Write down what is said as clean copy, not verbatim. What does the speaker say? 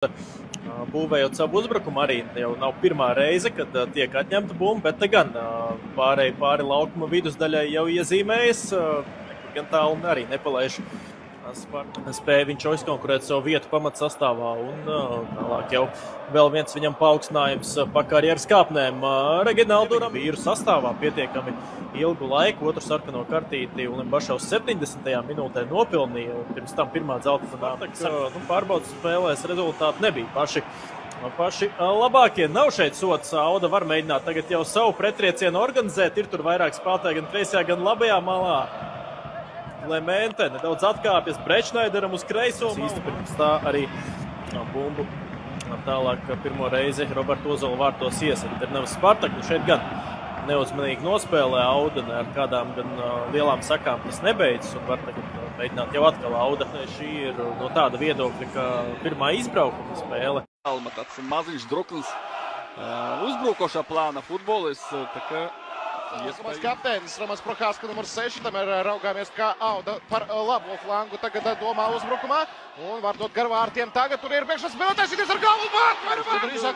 Būvējot savu uzbrukumu arī jau nav pirmā reize, kad tiek atņemta bumba, bet te gan pāri laukuma vidusdaļai jau iezīmējas, gan tālu arī nepalaiž. Spēja viņš izkonkurēt savu vietu pamatsastāvā un tālāk jau vēl viens viņam paaugstinājums pa karjeras kāpnēm. Reginalduram vīru sastāvā pietiekami ilgu laiku, otru sarkano kartīti Ulimbašovs 70. minūtē nopelnīja, pirms tam pirmā dzeltenā. Pārbaudas spēlēs rezultāti nebija paši labākie. Nav šeit sots, Auda var mēģināt tagad jau savu pretriecienu organizēt, ir tur vairāk spēlētāji gan kreisajā, gan labajā malā. Lemente nedaudz atkāpjas Brečnaideram uz kreiso. Īsti pirms tā arī bumbu tālāk pirmo reizi Robertu Ozolu vārtos iesit. Ternavas Spartak, šeit gan neuzmanīgi nospēlē Auda, ar kādām gan lielām sakām tas nebeidzas un var tagad mēģināt jau atkal Auda. Šī ir no tāda viedokļa, ka pirmā izbraukuma spēle. Tāds maziņš drukns uzbrukošā plāna futbolists. Iespējams kapteinis Romas Prohāska numurs 6, tam ir raugāmies, kā Auda par labo flangu tagad domā uzbrukumā. Un var dot gar vārtiem tagad, tur ir bēgšanas spēlētājs, ar galvu vārtu!